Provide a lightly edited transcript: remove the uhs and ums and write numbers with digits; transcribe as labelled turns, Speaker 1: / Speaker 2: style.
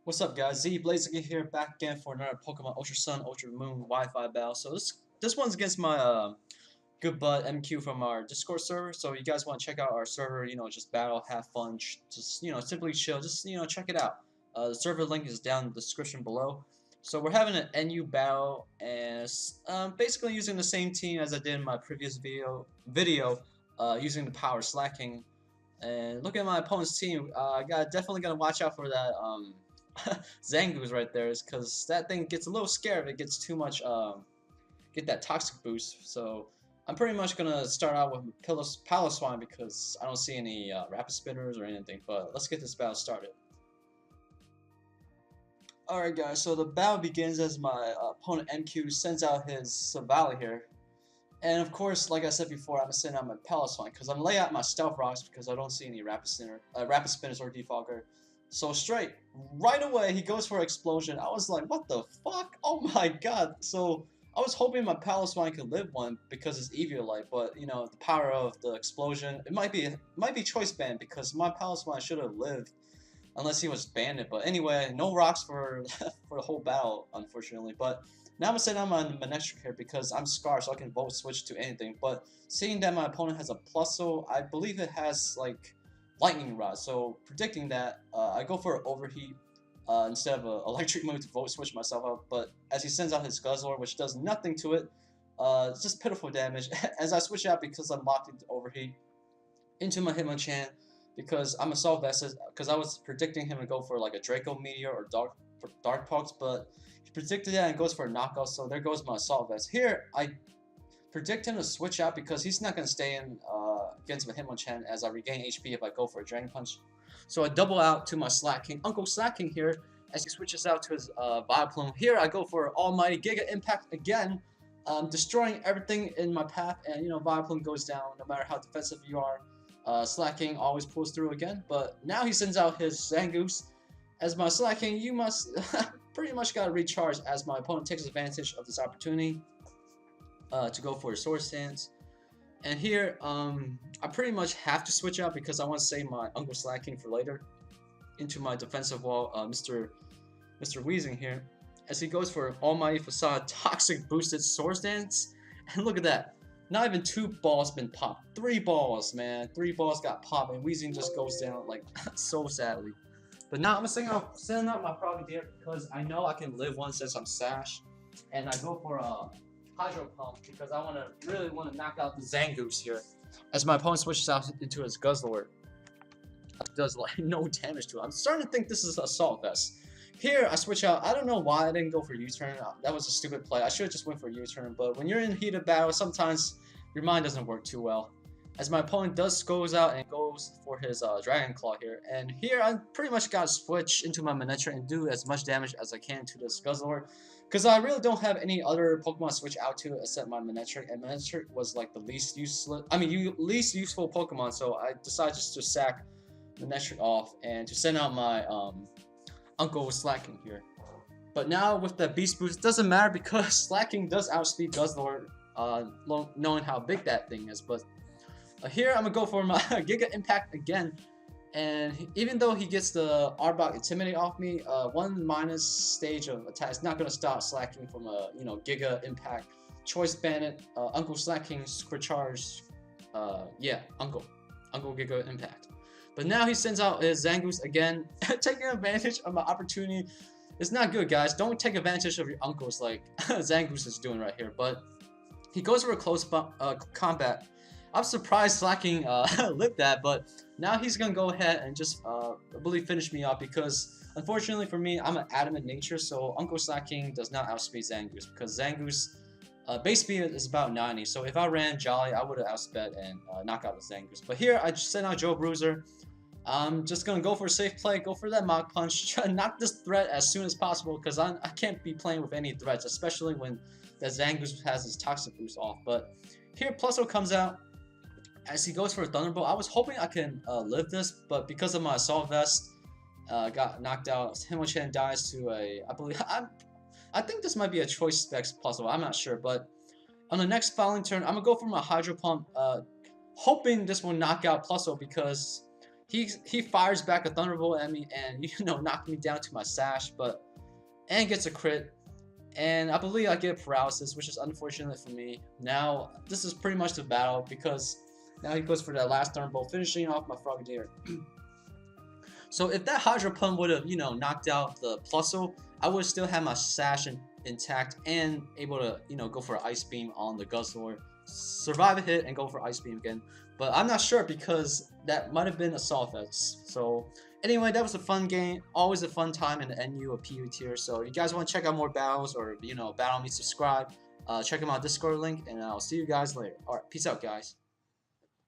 Speaker 1: What's up, guys? Z Blazing here, back again for another Pokemon Ultra Sun, Ultra Moon Wi-Fi battle. So this one's against my good bud MQ from our Discord server. So you guys want to check out our server? Just battle, have fun, just simply chill. Just check it out. The server link is down in the description below. So we're having an NU battle, and it's, basically using the same team as I did in my previous video, using the power slacking. And look at my opponent's team. Definitely gonna watch out for that Zangoose right there, is because that thing gets a little scared if it gets too much get that toxic boost. So I'm pretty much gonna start out with Piloswine because I don't see any rapid spinners or anything. But let's get this battle started. Alright guys, so the battle begins as my opponent MQ sends out his Savali here. And of course, like I said before, I'm gonna send out my Piloswine because I'm gonna lay out my Stealth Rocks because I don't see any rapid spinners or Defogger. So right away, he goes for Explosion. I was like, what the fuck? Oh my god. So I was hoping my Piloswine could live one because it's Eviolite, but the power of the Explosion, it might be choice banned because my Piloswine should have lived unless he was banned. But anyway, no rocks for for the whole battle, unfortunately. But now I'm gonna send out my Manectric here because I'm Scar, so I can vote switch to anything. But seeing that my opponent has a Plusle, I believe it has like Lightning Rod, so predicting that, I go for an Overheat instead of an Electric move to vote switch myself out, but as he sends out his Guzzlord, which does nothing to it, it's just pitiful damage, as I switch out because I'm locked into Overheat, into my Hitmonchan, because I'm Assault Vest, because I was predicting him to go for like a Draco Meteor or Dark Pokes, but he predicted that and goes for a Knockout, so there goes my Assault Vest. Here, I predict him to switch out because he's not going to stay in against my Hitmonchan as I regain HP if I go for a Dragon Punch. So I double out to my Slacking, Uncle Slacking here, as he switches out to his Vileplume. Here I go for Almighty Giga Impact again, destroying everything in my path, and Vileplume goes down no matter how defensive you are. Slacking always pulls through again, but now he sends out his Zangoose. As my Slacking, you must pretty much got to recharge as my opponent takes advantage of this opportunity to go for a Sword Stance. And here, I pretty much have to switch out because I want to save my Uncle Slacking for later into my defensive wall, Mr. Weezing here, as he goes for Almighty Facade Toxic Boosted Sword Dance. And look at that, not even 2 balls been popped, 3 balls, man, 3 balls got popped, and Weezing just goes down like so sadly. But now I'm gonna send out my Propagator because I know I can live one since I'm Sash, and I go for a Hydro Pump because I really want to knock out the Zangoose here. As my opponent switches out into his Guzzlord, it does like no damage to it. I'm starting to think this is Assault Vest. Here I switch out. I don't know why I didn't go for U-turn. That was a stupid play. I should have just went for U-turn. But when you're in heated battle, sometimes your mind doesn't work too well. As my opponent goes out and goes for his Dragon Claw here. And here I pretty much got to switch into my Manectric and do as much damage as I can to this Guzzlord. Because I really don't have any other Pokemon to switch out to except my Manectric. And Manectric was like the least useful Pokemon. So I decided just to sack Manectric off and to send out my Uncle Slacking here. But now with the Beast Boost, it doesn't matter because Slacking does outspeed Guzzlord, knowing how big that thing is. But here I'm gonna go for my Giga Impact again, and even though he gets the Arbok Intimidate off me, 1 minus stage of attack is not gonna stop Slacking from a Giga Impact. Choice Bandit, Uncle Slacking's Quick Charge, yeah, Uncle Giga Impact. But now he sends out his Zangoose again, taking advantage of my opportunity. It's not good, guys. Don't take advantage of your uncles like Zangoose is doing right here. But he goes for a close combat. I'm surprised Slacking lived that, but now he's gonna go ahead and just I believe finish me off because unfortunately for me, I'm an adamant nature, so Uncle Slacking does not outspeed Zangoose because Zangoose base speed is about 90. So if I ran Jolly, I would have outsped and knock out the Zangoose. But here I just sent out Joe Bruiser. I'm just gonna go for a safe play, go for that Mach Punch, try to knock this threat as soon as possible because I can't be playing with any threats, especially when that Zangoose has his Toxic Boost off. But here Plusle comes out. As he goes for a Thunderbolt, I was hoping I can live this, but because of my Assault Vest, got knocked out. Hitmonchan dies to a, I think this might be a Choice Specs Plusle, I'm not sure, but on the next following turn, I'm gonna go for my Hydro Pump, hoping this will knock out Plusle because he fires back a Thunderbolt at me and knocked me down to my sash, and gets a crit. And I believe I get paralysis, which is unfortunate for me. Now this is pretty much the battle because now he goes for that last Thunderbolt, finishing off my Frogadier. So if that Hydro Pump would have, knocked out the Plusle, I would still have my sash intact and able to, go for an Ice Beam on the Guzzlord, survive a hit, and go for Ice Beam again. But I'm not sure because that might have been Assault Vest. So anyway, that was a fun game. Always a fun time in the NU or PU tier. So if you guys want to check out more battles or, battle me, subscribe. Check out my Discord link, and I'll see you guys later. Alright, peace out, guys.